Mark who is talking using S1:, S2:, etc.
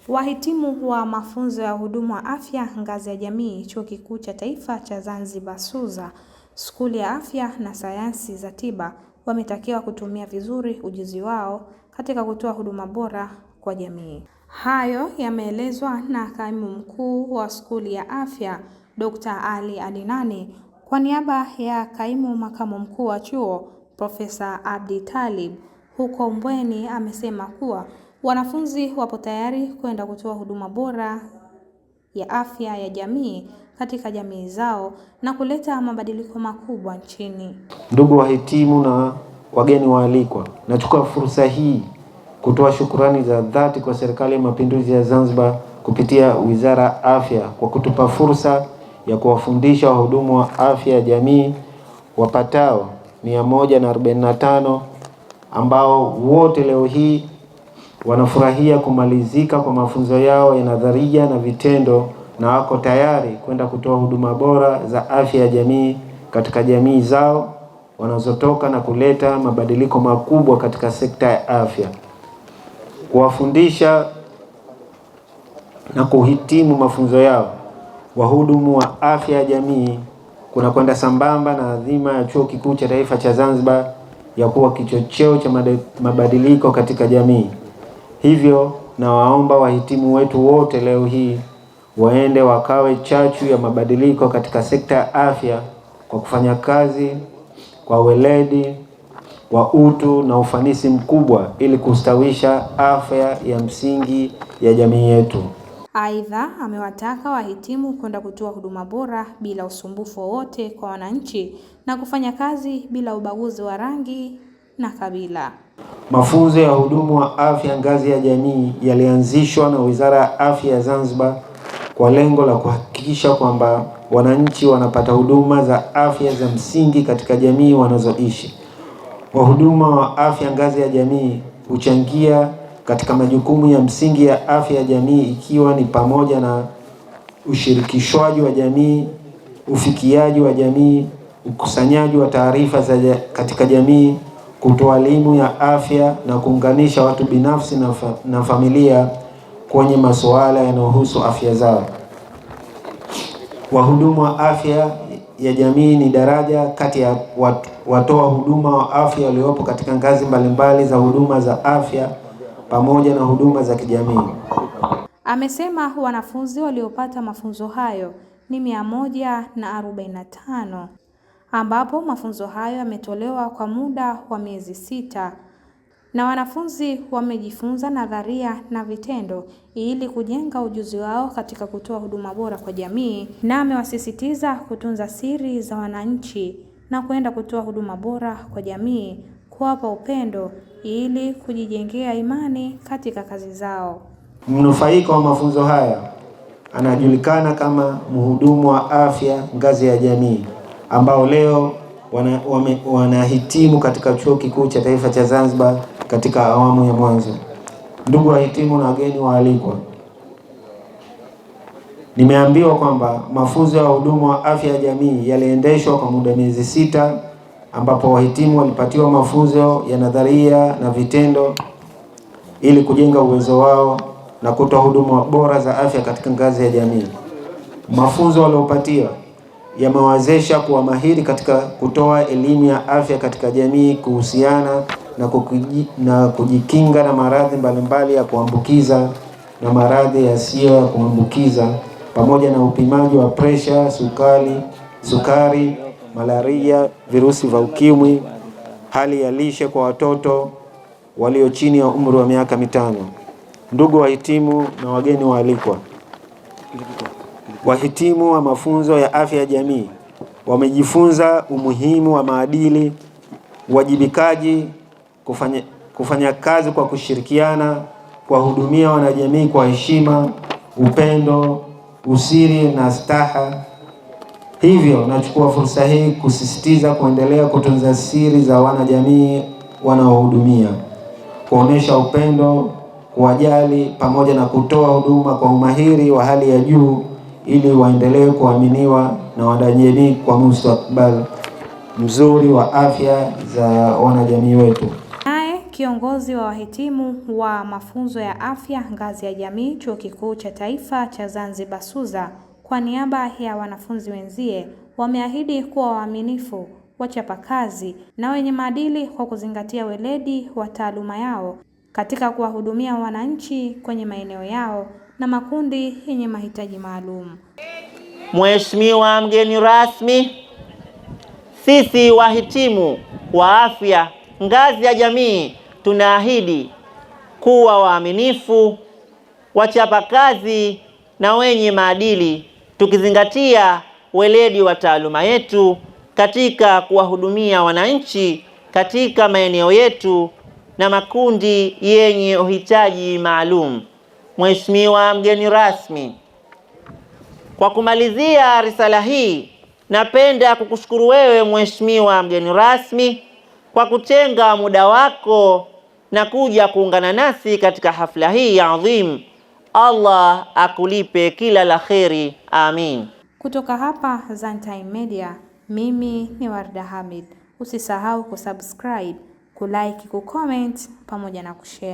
S1: Wahitimu wa mafunzo ya hudumu wa afya ngazi ya jamii Chuo Kikuu cha Taifa cha Zanzibar SUZA, Skuli ya Afya na Sayansi za Tiba wametakiwa kutumia vizuri ujuzi wao katika kutoa huduma bora kwa jamii. Hayo yameelezwa na Kaimu Mkuu wa Skuli ya Afya Dr. Ali Adinani kwa niaba ya Kaimu Makamu Mkuu wa Chuo Profesa Abdi Talib. Huko Mbweni amesema kuwa wanafunzi wapo tayari kwenda kutoa huduma bora ya afya ya jamii katika jamii zao na kuleta mabadiliko makubwa nchini.
S2: Ndugu wahitimu na wageni waalikwa, nachukua fursa hii kutoa shukrani za dhati kwa Serikali ya Mapinduzi ya Zanzibar kupitia Wizara ya Afya kwa kutupa fursa ya kuwafundisha wahudumu wa afya ya jamii wapatao 145 ambao wote leo hii wanafurahia kumalizika kwa mafunzo yao ya nadharia na vitendo na wako tayari kwenda kutoa huduma bora za afya ya jamii katika jamii zao wanazotoka na kuleta mabadiliko makubwa katika sekta ya afya. Kuwafundisha na kuhitimu mafunzo yao wahudumu wa afya ya jamii kuna kwenda sambamba na adhima ya Chuo Kikuu cha Taifa cha Zanzibar ya kuwa kichocheo cha mabadiliko katika jamii. Hivyo na waomba wahitimu wetu wote leo hii waende wakawe chachu ya mabadiliko katika sekta ya afya kwa kufanya kazi kwa weledi, kwa utu na ufanisi mkubwa ili kustawisha afya ya msingi ya jamii yetu.
S1: Aidha, amewataka wahitimu kwenda kutoa huduma bora bila usumbufu wowote kwa wananchi na kufanya kazi bila ubaguzi wa rangi na kabila.
S2: Mafunzo ya hudumu wa afya ngazi ya jamii yalianzishwa na Wizara ya Afya ya Zanzibar kwa lengo la kuhakikisha kwamba wananchi wanapata huduma za afya za msingi katika jamii wanazoishi. Wahuduma wa afya ngazi ya jamii huchangia katika majukumu ya msingi ya afya ya jamii ikiwa ni pamoja na ushirikishwaji wa jamii, ufikiaji wa jamii, ukusanyaji wa taarifa katika jamii, kutoa elimu ya afya na kuunganisha watu binafsi na familia kwenye masuala yanayohusu afya zao. Wahudumu wa afya ya jamii ni daraja kati ya watoa huduma wa afya waliopo katika ngazi mbalimbali za huduma za afya pamoja na huduma za kijamii.
S1: Amesema wanafunzi waliopata mafunzo hayo ni 145 ambapo mafunzo hayo yametolewa kwa muda wa miezi 6 na wanafunzi wamejifunza nadharia na vitendo ili kujenga ujuzi wao katika kutoa huduma bora kwa jamii, na amewasisitiza kutunza siri za wananchi na kwenda kutoa huduma bora kwa jamii, kuwapa upendo ili kujijengea imani katika kazi zao.
S2: Mnufaika wa mafunzo haya anajulikana kama mhudumu wa afya ngazi ya jamii ambao leo wanahitimu katika Chuo Kikuu cha Taifa cha Zanzibar katika awamu ya mwanzo. Ndugu wahitimu na wageni waalikwa, nimeambiwa kwamba mafunzo ya wahudumu wa afya ya jamii yaliendeshwa kwa muda miezi 6 ambapo wahitimu walipatiwa mafunzo ya nadharia na vitendo ili kujenga uwezo wao na kutoa huduma bora za afya katika ngazi ya jamii. Mafunzo waliopatiwa yamewawezesha kuwa mahiri katika kutoa elimu ya afya katika jamii kuhusiana na kujikinga na maradhi mbalimbali ya kuambukiza na maradhi yasiyo ya kuambukiza pamoja na upimaji wa presha, sukari, malaria, virusi vya ukimwi, hali ya lishe kwa watoto walio chini ya umri wa miaka 5. Ndugu wahitimu na wageni waalikwa, wahitimu wa mafunzo ya afya ya jamii wamejifunza umuhimu wa maadili, uwajibikaji, kufanya kazi kwa kushirikiana, kuwahudumia wanajamii kwa heshima, upendo, usiri na staha. Hivyo nachukua fursa hii kusisitiza kuendelea kutunza siri za wanajamii wanaohudumia, kuonesha upendo, kuwajali pamoja na kutoa huduma kwa umahiri wa hali ya juu ili waendelee kuaminiwa na wanajamii kwa mustakabali mzuri wa afya za wanajamii wetu.
S1: Kiongozi wa wahitimu wa mafunzo ya afya ngazi ya jamii Chuo Kikuu cha Taifa cha Zanzibar SUZA, kwa niaba ya wanafunzi wenzie, wameahidi kuwa waaminifu, wachapakazi na wenye maadili kwa kuzingatia weledi wa taaluma yao katika kuwahudumia wananchi kwenye maeneo yao na makundi yenye mahitaji maalum.
S3: Mheshimiwa mgeni rasmi, sisi wahitimu wa afya ngazi ya jamii tunaahidi kuwa waaminifu, wachapakazi na wenye maadili, tukizingatia weledi wa taaluma yetu katika kuwahudumia wananchi katika maeneo yetu na makundi yenye uhitaji maalum. Mheshimiwa mgeni rasmi, kwa kumalizia risala hii, napenda kukushukuru wewe Mheshimiwa mgeni rasmi kwa kutenga muda wako na kuja kuungana nasi katika hafla hii adhim. Allah akulipe kila la kheri. Amin.
S1: Kutoka hapa Zantime Media, mimi ni Warda Hamid. Usisahau kusubscribe, kulike, kucomment pamoja na kushare.